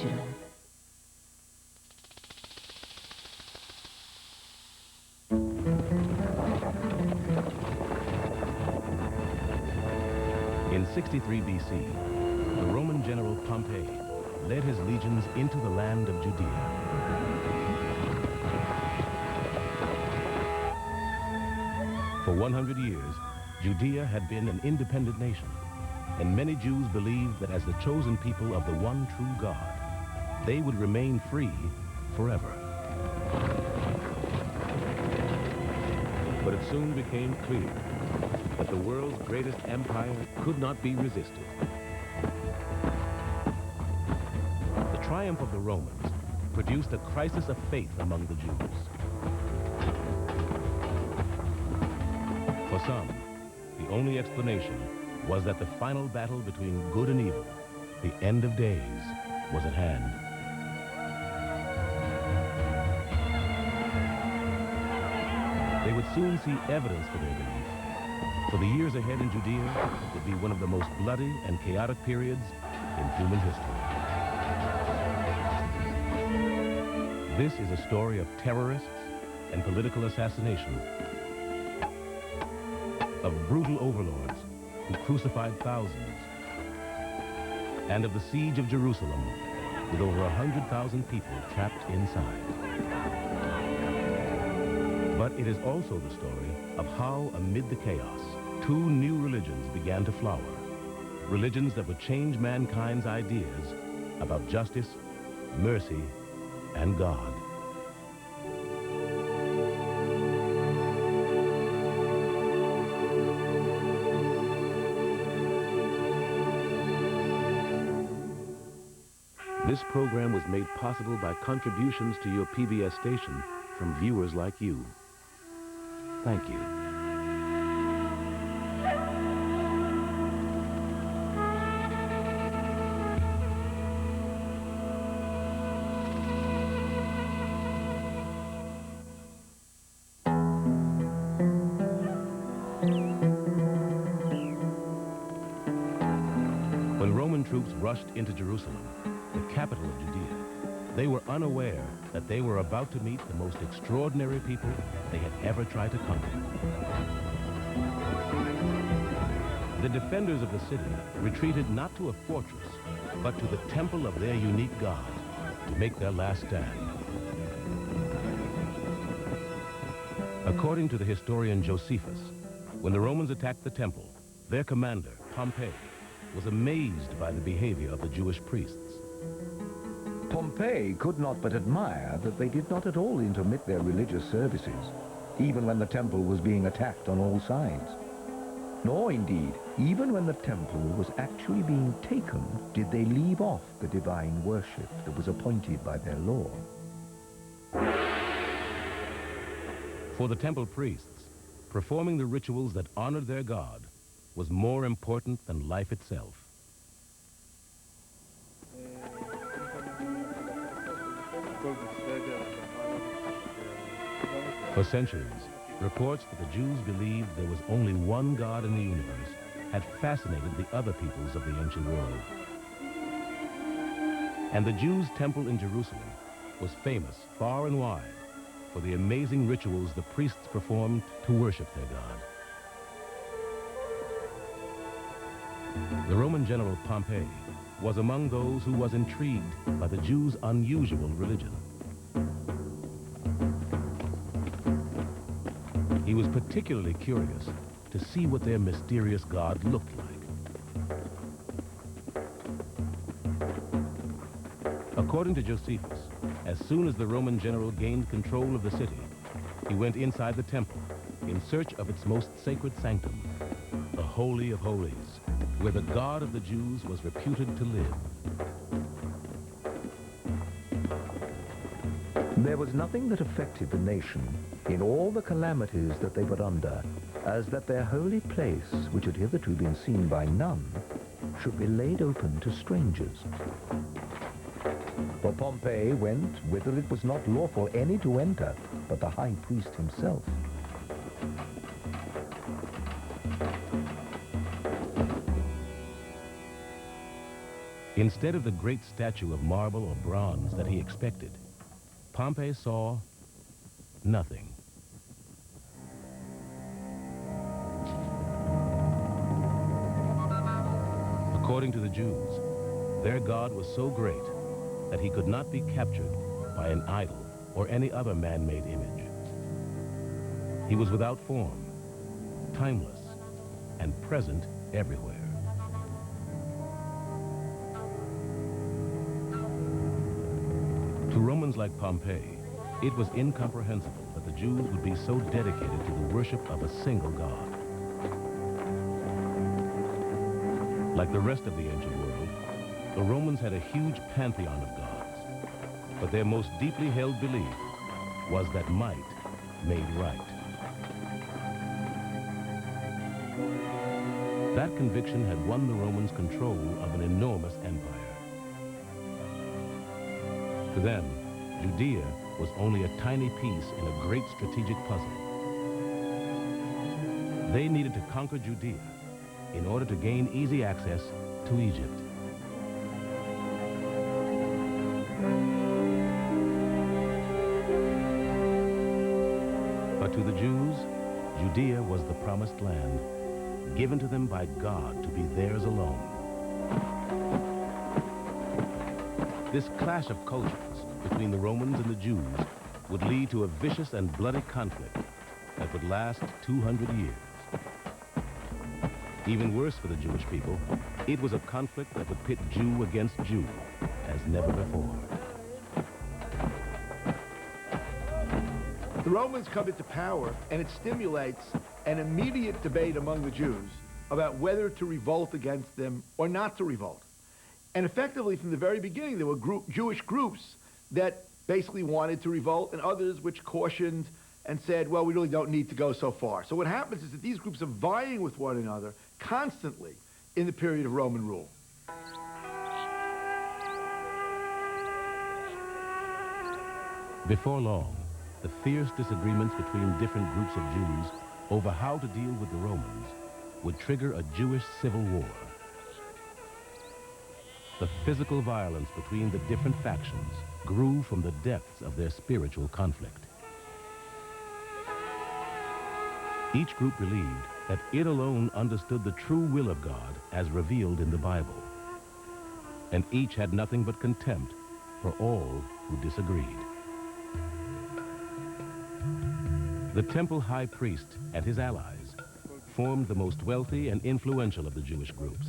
original. In 63 BC, the Roman general Pompey led his legions into the land of Judea. For 100 years, Judea had been an independent nation, and many Jews believed that as the chosen people of the one true God, they would remain free forever. But it soon became clear that the world's greatest empire could not be resisted. The triumph of the Romans produced a crisis of faith among the Jews. For some, the only explanation was that the final battle between good and evil, the end of days, was at hand. They would soon see evidence for their belief. For the years ahead in Judea would be one of the most bloody and chaotic periods in human history. This is a story of terrorists and political assassination, of brutal overlords who crucified thousands, and of the siege of Jerusalem with over 100,000 people trapped inside. But it is also the story of how, amid the chaos, two new religions began to flower. Religions that would change mankind's ideas about justice, mercy, and God. This program was made possible by contributions to your PBS station from viewers like you. Thank you. When Roman troops rushed into Jerusalem, the capital of Judea, they were unaware that they were about to meet the most extraordinary people they had ever tried to conquer. The defenders of the city retreated not to a fortress, but to the temple of their unique God to make their last stand. According to the historian Josephus, when the Romans attacked the temple, their commander, Pompey, was amazed by the behavior of the Jewish priests. Pompey could not but admire that they did not at all intermit their religious services, even when the temple was being attacked on all sides. Nor, indeed, even when the temple was actually being taken, did they leave off the divine worship that was appointed by their law. For the temple priests, performing the rituals that honored their God was more important than life itself. For centuries, reports that the Jews believed there was only one God in the universe had fascinated the other peoples of the ancient world. And the Jews' temple in Jerusalem was famous far and wide for the amazing rituals the priests performed to worship their God. The Roman general Pompey was among those who was intrigued by the Jews' unusual religion. He was particularly curious to see what their mysterious God looked like. According to Josephus, as soon as the Roman general gained control of the city, he went inside the temple in search of its most sacred sanctum, the Holy of Holies, where the God of the Jews was reputed to live. There was nothing that affected the nation in all the calamities that they were under, as that their holy place, which had hitherto been seen by none, should be laid open to strangers. For Pompey went whither it was not lawful any to enter but the high priest himself. Instead of the great statue of marble or bronze that he expected, Pompey saw nothing. According to the Jews, their God was so great that he could not be captured by an idol or any other man-made image. He was without form, timeless, and present everywhere. To Romans like Pompey, it was incomprehensible that the Jews would be so dedicated to the worship of a single God. Like the rest of the ancient world, the Romans had a huge pantheon of gods, but their most deeply held belief was that might made right. That conviction had won the Romans control of an enormous empire. To them, Judea was only a tiny piece in a great strategic puzzle. They needed to conquer Judea in order to gain easy access to Egypt. But to the Jews, Judea was the promised land, given to them by God to be theirs alone. This clash of cultures between the Romans and the Jews would lead to a vicious and bloody conflict that would last 200 years. Even worse for the Jewish people, it was a conflict that would pit Jew against Jew as never before. The Romans come into power, and it stimulates an immediate debate among the Jews about whether to revolt against them or not to revolt. And effectively, from the very beginning, there were Jewish groups that basically wanted to revolt, and others which cautioned and said, well, we really don't need to go so far. So what happens is that these groups are vying with one another constantly in the period of Roman rule. Before long, the fierce disagreements between different groups of Jews over how to deal with the Romans would trigger a Jewish civil war. The physical violence between the different factions grew from the depths of their spiritual conflict. Each group believed that it alone understood the true will of God as revealed in the Bible, and each had nothing but contempt for all who disagreed. The temple high priest and his allies formed the most wealthy and influential of the Jewish groups.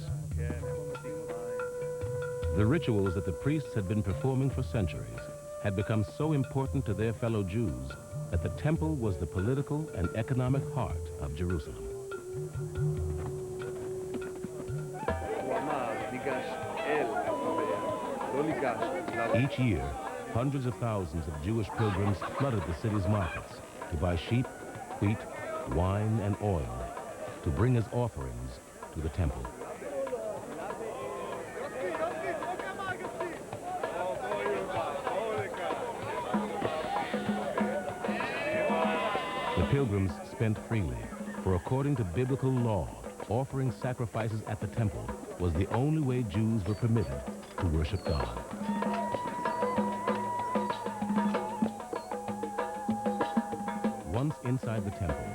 The rituals that the priests had been performing for centuries had become so important to their fellow Jews that the temple was the political and economic heart of Jerusalem. Each year, hundreds of thousands of Jewish pilgrims flooded the city's markets to buy sheep, wheat, wine, and oil to bring as offerings to the temple. The pilgrims spent freely, for according to biblical law, offering sacrifices at the temple was the only way Jews were permitted to worship God. Once inside the temple,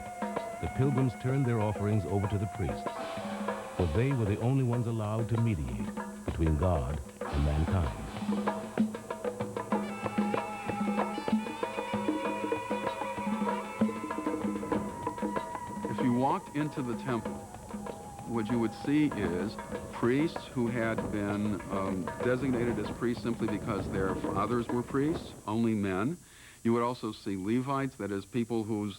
the pilgrims turned their offerings over to the priests, for they were the only ones allowed to mediate between God and mankind. If you walked into the temple, what you would see is priests who had been designated as priests simply because their fathers were priests, only men. You would also see Levites, that is, people whose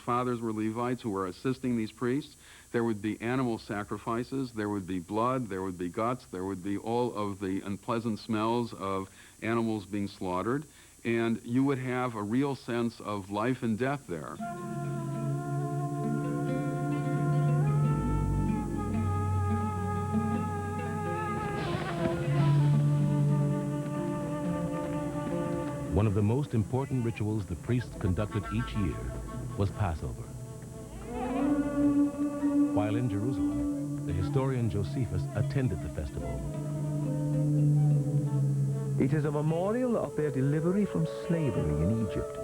fathers were Levites who were assisting these priests. There would be animal sacrifices, there would be blood, there would be guts, there would be all of the unpleasant smells of animals being slaughtered, and you would have a real sense of life and death there. One of the most important rituals the priests conducted each year was Passover. While in Jerusalem, the historian Josephus attended the festival. It is a memorial of their delivery from slavery in Egypt,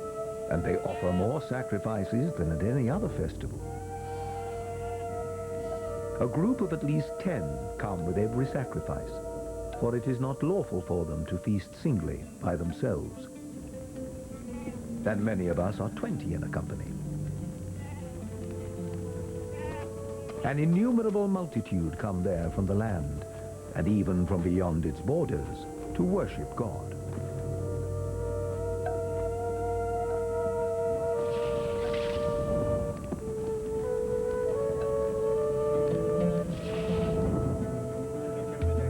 and they offer more sacrifices than at any other festival. A group of at least 10 come with every sacrifice, for it is not lawful for them to feast singly by themselves. And many of us are 20 in a company. An innumerable multitude come there from the land, and even from beyond its borders, to worship God.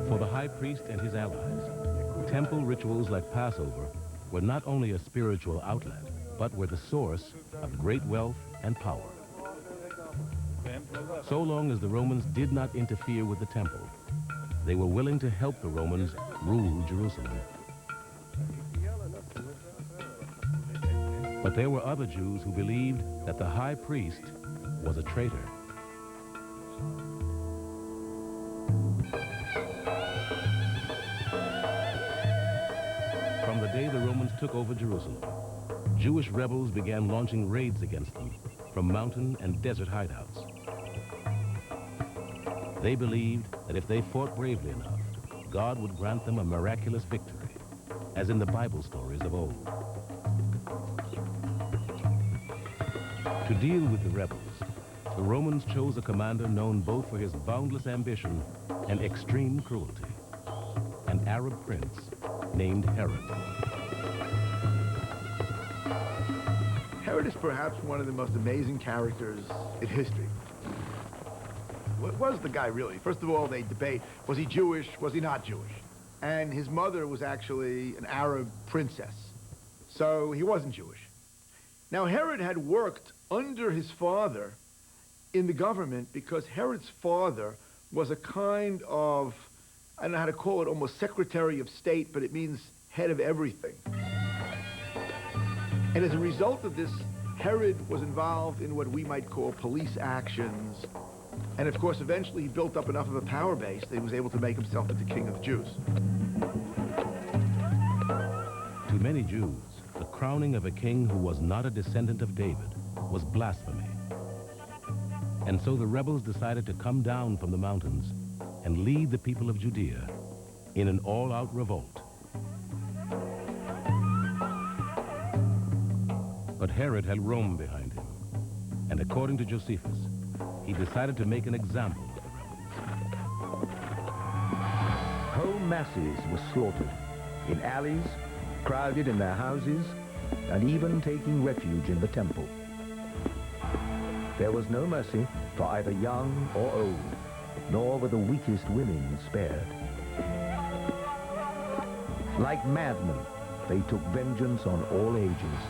For the high priest and his allies, temple rituals like Passover were not only a spiritual outlet, but were the source of great wealth and power. So long as the Romans did not interfere with the temple, they were willing to help the Romans rule Jerusalem. But there were other Jews who believed that the high priest was a traitor. From the day the Romans took over Jerusalem, Jewish rebels began launching raids against them from mountain and desert hideouts. They believed that if they fought bravely enough, God would grant them a miraculous victory, as in the Bible stories of old. To deal with the rebels, the Romans chose a commander known both for his boundless ambition and extreme cruelty, an Arab prince named Herod. Herod is perhaps one of the most amazing characters in history. What was the guy really? First of all, they debate, was he Jewish, was he not Jewish? And his mother was actually an Arab princess, so he wasn't Jewish. Now, Herod had worked under his father in the government because Herod's father was a kind of, I don't know how to call it, almost Secretary of State, but it means head of everything. And as a result of this, Herod was involved in what we might call police actions. And of course, eventually he built up enough of a power base that he was able to make himself into king of the Jews. To many Jews, the crowning of a king who was not a descendant of David was blasphemy. And so the rebels decided to come down from the mountains and lead the people of Judea in an all-out revolt. But Herod had Rome behind him, and according to Josephus, he decided to make an example of the rebels. Whole masses were slaughtered in alleys, crowded in their houses, and even taking refuge in the temple. There was no mercy for either young or old, nor were the weakest women spared. Like madmen, they took vengeance on all ages.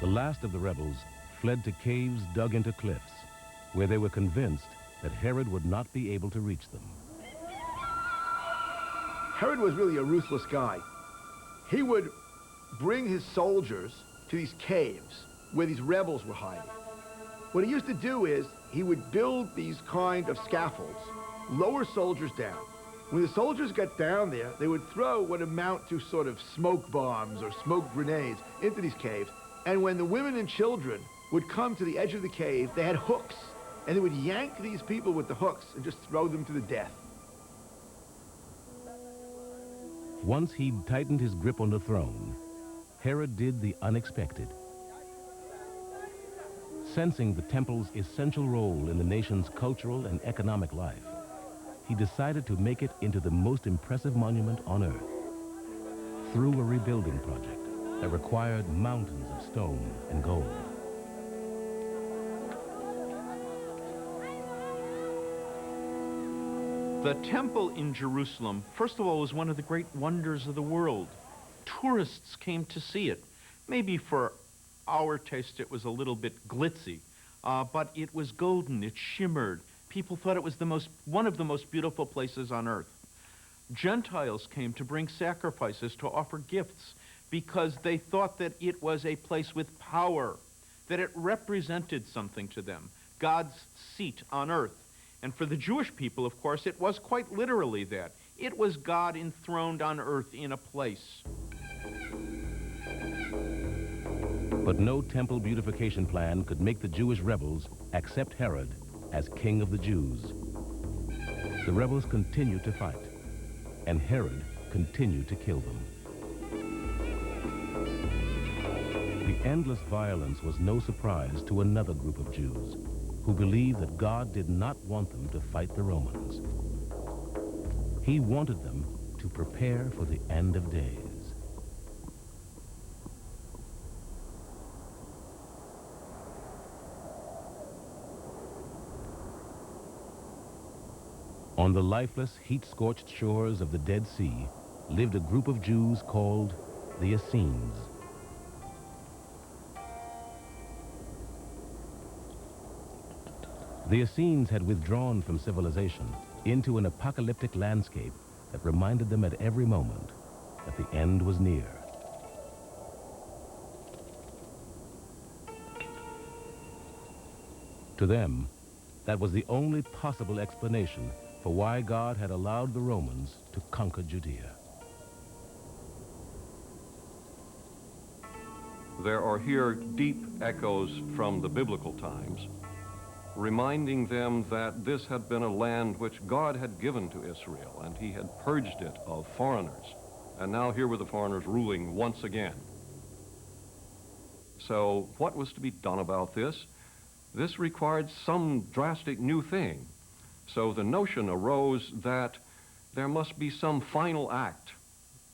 The last of the rebels fled to caves dug into cliffs, where they were convinced that Herod would not be able to reach them. Herod was really a ruthless guy. He would bring his soldiers to these caves where these rebels were hiding. What he used to do is he would build these kind of scaffolds, lower soldiers down. When the soldiers got down there, they would throw what amount to sort of smoke bombs or smoke grenades into these caves. And when the women and children would come to the edge of the cave, they had hooks, and they would yank these people with the hooks and just throw them to the death. Once he'd tightened his grip on the throne, Herod did the unexpected. Sensing the temple's essential role in the nation's cultural and economic life, he decided to make it into the most impressive monument on earth through a rebuilding project that required mountains of stone and gold. The temple in Jerusalem, first of all, was one of the great wonders of the world. Tourists came to see it. Maybe for our taste it was a little bit glitzy, but it was golden, it shimmered. People thought it was one of the most beautiful places on earth. Gentiles came to bring sacrifices, to offer gifts, because they thought that it was a place with power, that it represented something to them, God's seat on earth. And for the Jewish people, of course, it was quite literally that. It was God enthroned on earth in a place. But no temple beautification plan could make the Jewish rebels accept Herod as king of the Jews. The rebels continued to fight, and Herod continued to kill them. The endless violence was no surprise to another group of Jews who believed that God did not want them to fight the Romans. He wanted them to prepare for the end of days. On the lifeless, heat-scorched shores of the Dead Sea lived a group of Jews called the Essenes. The Essenes had withdrawn from civilization into an apocalyptic landscape that reminded them at every moment that the end was near. To them, that was the only possible explanation for why God had allowed the Romans to conquer Judea. There are here deep echoes from the biblical times, reminding them that this had been a land which God had given to Israel, and he had purged it of foreigners. And now here were the foreigners ruling once again. So what was to be done about this? This required some drastic new thing. So the notion arose that there must be some final act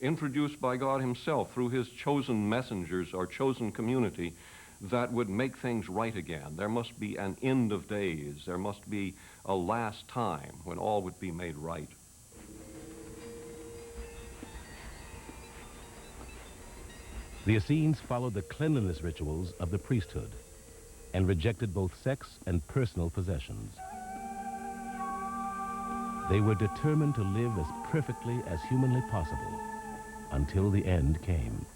introduced by God himself through his chosen messengers or chosen community that would make things right again. There must be an end of days. There must be a last time when all would be made right. The Essenes followed the cleanliness rituals of the priesthood and rejected both sex and personal possessions. They were determined to live as perfectly as humanly possible until the end came.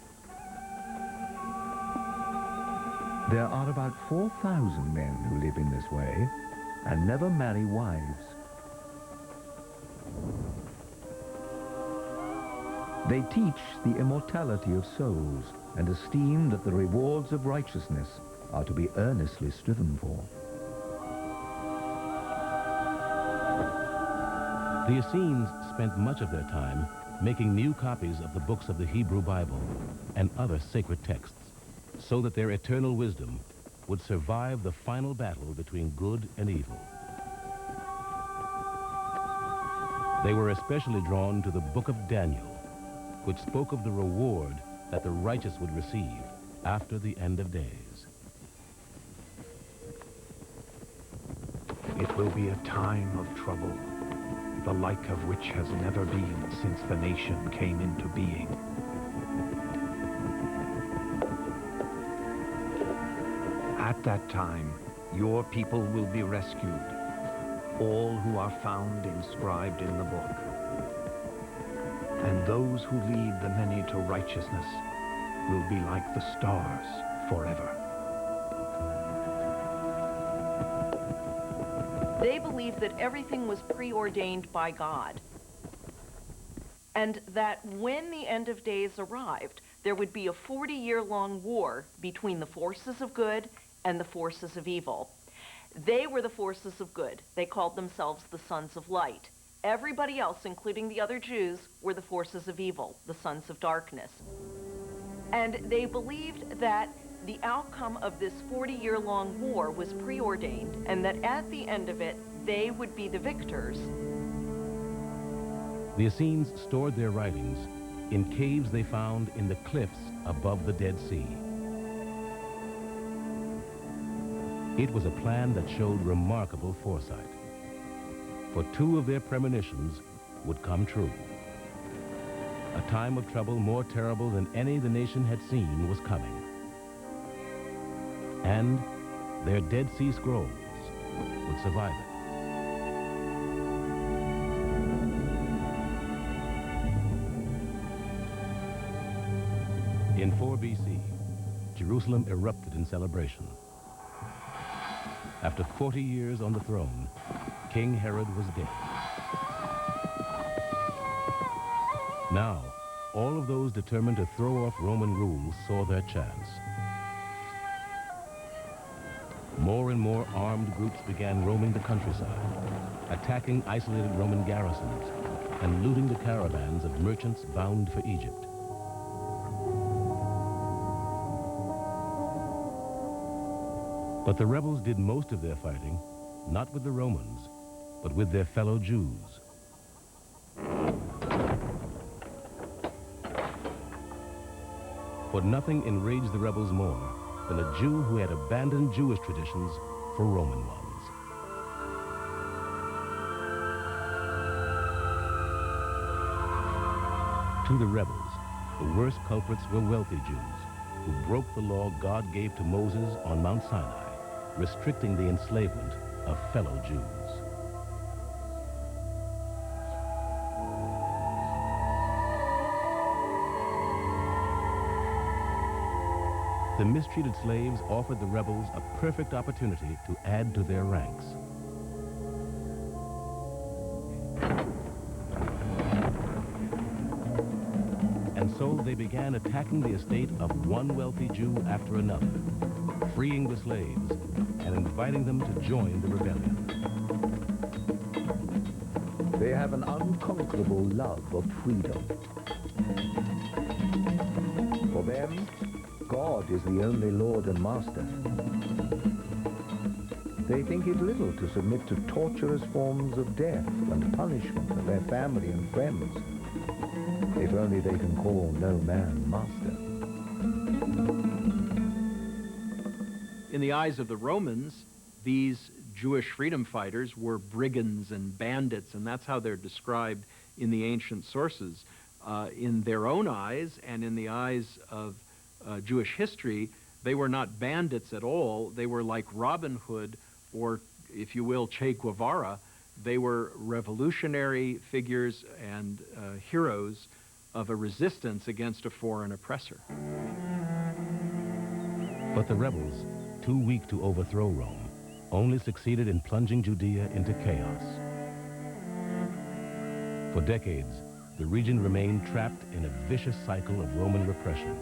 There are about 4,000 men who live in this way and never marry wives. They teach the immortality of souls and esteem that the rewards of righteousness are to be earnestly striven for. The Essenes spent much of their time making new copies of the books of the Hebrew Bible and other sacred texts, so that their eternal wisdom would survive the final battle between good and evil. They were especially drawn to the book of Daniel, which spoke of the reward that the righteous would receive after the end of days. It will be a time of trouble, the like of which has never been since the nation came into being. At that time, your people will be rescued, all who are found inscribed in the book. And those who lead the many to righteousness will be like the stars forever. They believed that everything was preordained by God, and that when the end of days arrived, there would be a 40-year-long war between the forces of good and the forces of evil. They were the forces of good. They called themselves the sons of light. Everybody else, including the other Jews, were the forces of evil, the sons of darkness. And they believed that the outcome of this 40-year-long war was preordained, and that at the end of it, they would be the victors. The Essenes stored their writings in caves they found in the cliffs above the Dead Sea. It was a plan that showed remarkable foresight, for two of their premonitions would come true. A time of trouble more terrible than any the nation had seen was coming. And their Dead Sea Scrolls would survive it. In 4 BC, Jerusalem erupted in celebration. After 40 years on the throne, King Herod was dead. Now, all of those determined to throw off Roman rule saw their chance. More and more armed groups began roaming the countryside, attacking isolated Roman garrisons and looting the caravans of merchants bound for Egypt. But the rebels did most of their fighting, not with the Romans, but with their fellow Jews. For nothing enraged the rebels more than a Jew who had abandoned Jewish traditions for Roman ones. To the rebels, the worst culprits were wealthy Jews who broke the law God gave to Moses on Mount Sinai, restricting the enslavement of fellow Jews. The mistreated slaves offered the rebels a perfect opportunity to add to their ranks. And so they began attacking the estate of one wealthy Jew after another, freeing the slaves and inviting them to join the rebellion. They have an unconquerable love of freedom. For them, God is the only Lord and Master. They think it little to submit to torturous forms of death and punishment of their family and friends, if only they can call no man master. In the eyes of the Romans, these Jewish freedom fighters were brigands and bandits, and that's how they're described in the ancient sources. In their own eyes and in the eyes of Jewish history, they were not bandits at all. They were like Robin Hood, or, if you will, Che Guevara. They were revolutionary figures and heroes of a resistance against a foreign oppressor. But the rebels, too weak to overthrow Rome, only succeeded in plunging Judea into chaos. For decades, the region remained trapped in a vicious cycle of Roman repression,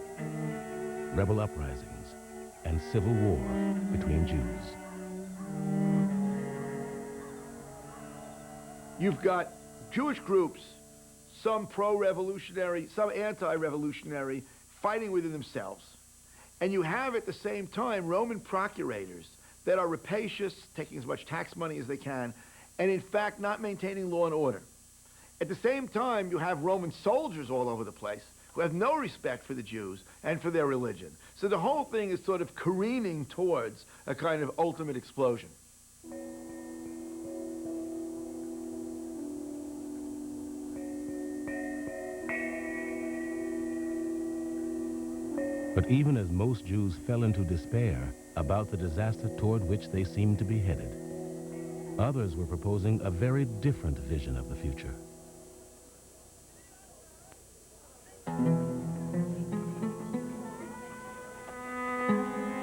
rebel uprisings, and civil war between Jews. You've got Jewish groups, some pro-revolutionary, some anti-revolutionary, fighting within themselves. And you have at the same time Roman procurators that are rapacious, taking as much tax money as they can, and in fact not maintaining law and order. At the same time, you have Roman soldiers all over the place who have no respect for the Jews and for their religion. So the whole thing is sort of careening towards a kind of ultimate explosion. But even as most Jews fell into despair about the disaster toward which they seemed to be headed, others were proposing a very different vision of the future.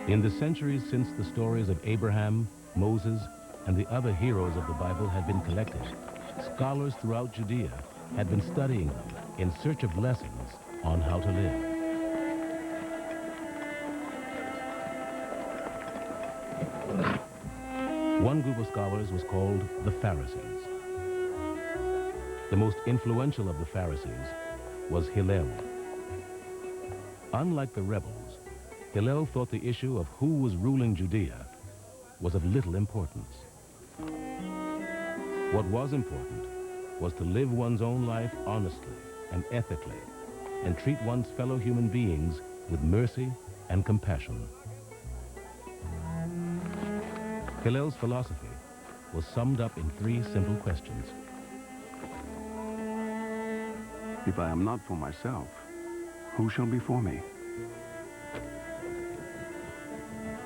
In the centuries since the stories of Abraham, Moses, and the other heroes of the Bible had been collected, scholars throughout Judea had been studying them in search of lessons on how to live. One group of scholars was called the Pharisees. The most influential of the Pharisees was Hillel. Unlike the rebels, Hillel thought the issue of who was ruling Judea was of little importance. What was important was to live one's own life honestly and ethically and treat one's fellow human beings with mercy and compassion. Hillel's philosophy was summed up in 3 simple questions. If I am not for myself, who shall be for me?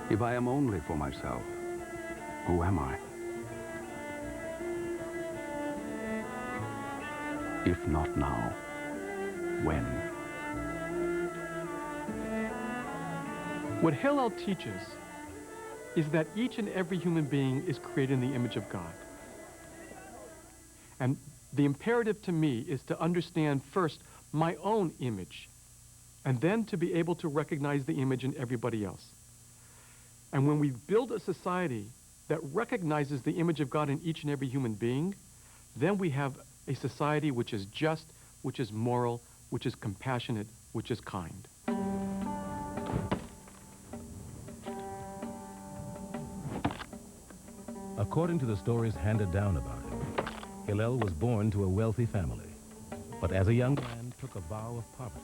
If I am only for myself, who am I? If not now, when? What Hillel teaches is that each and every human being is created in the image of God. And The imperative to me is to understand first my own image, and then to be able to recognize the image in everybody else. And when we build a society that recognizes the image of God in each and every human being, then we have a society which is just, which is moral, which is compassionate, which is kind. According to the stories handed down about him, Hillel was born to a wealthy family, but as a young man took a vow of poverty.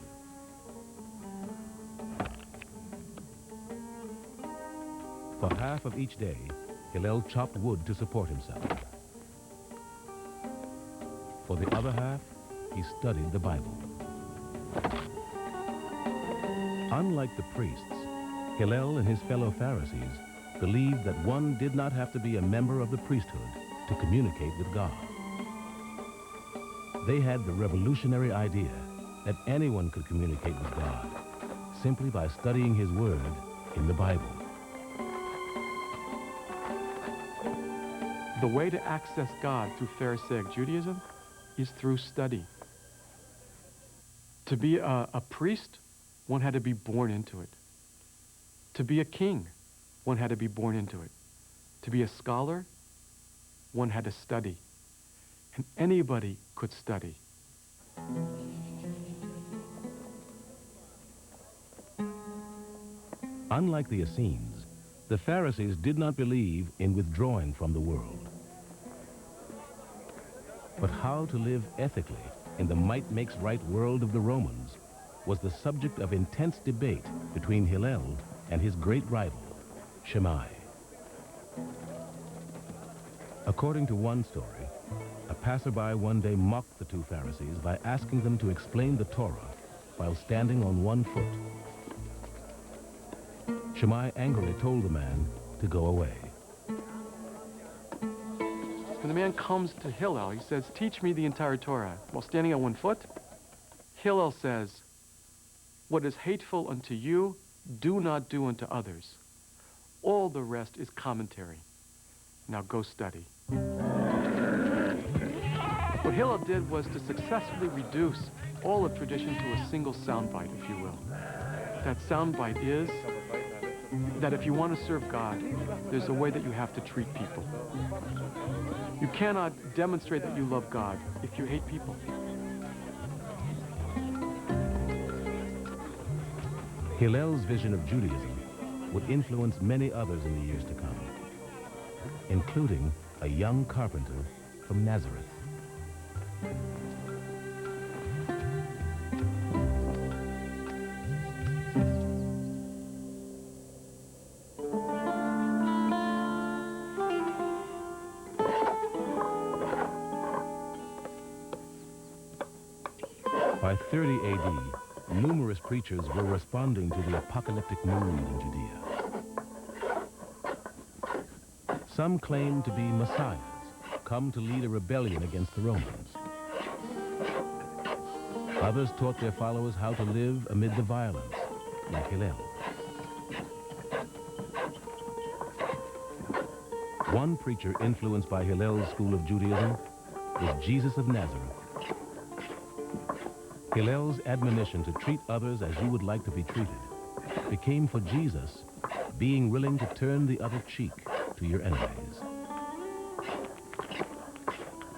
For half of each day, Hillel chopped wood to support himself. For the other half, he studied the Bible. Unlike the priests, Hillel and his fellow Pharisees believed that one did not have to be a member of the priesthood to communicate with God. They had the revolutionary idea that anyone could communicate with God simply by studying his word in the Bible. The way to access God through Pharisaic Judaism is through study. To be a priest, one had to be born into it. To be a king, one had to be born into it. To be a scholar, one had to study. And anybody could study. Unlike the Essenes, the Pharisees did not believe in withdrawing from the world. But how to live ethically in the might-makes-right world of the Romans was the subject of intense debate between Hillel and his great rival, Shammai. According to one story, a passerby one day mocked the two Pharisees by asking them to explain the Torah while standing on one foot. Shammai angrily told the man to go away. When the man comes to Hillel, he says, "Teach me the entire Torah," while standing on one foot. Hillel says, "What is hateful unto you, do not do unto others. All the rest is commentary. Now go study." What Hillel did was to successfully reduce all of tradition to a single soundbite, if you will. That soundbite is that if you want to serve God, there's a way that you have to treat people. You cannot demonstrate that you love God if you hate people. Hillel's vision of Judaism would influence many others in the years to come, including a young carpenter from Nazareth. By 30 AD, numerous preachers were responding to the apocalyptic mood in Judea. Some claimed to be messiahs, come to lead a rebellion against the Romans. Others taught their followers how to live amid the violence, like Hillel. One preacher influenced by Hillel's school of Judaism was Jesus of Nazareth. Hillel's admonition to treat others as you would like to be treated became for Jesus being willing to turn the other cheek to your enemies.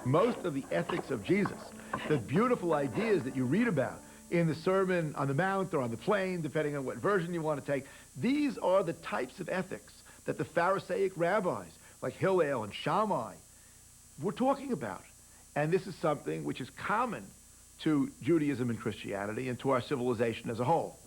Most of the ethics of Jesus, the beautiful ideas that you read about in the Sermon on the Mount or on the Plain, depending on what version you want to take, these are the types of ethics that the Pharisaic rabbis, like Hillel and Shammai, were talking about. And this is something which is common to Judaism and Christianity and to our civilization as a whole.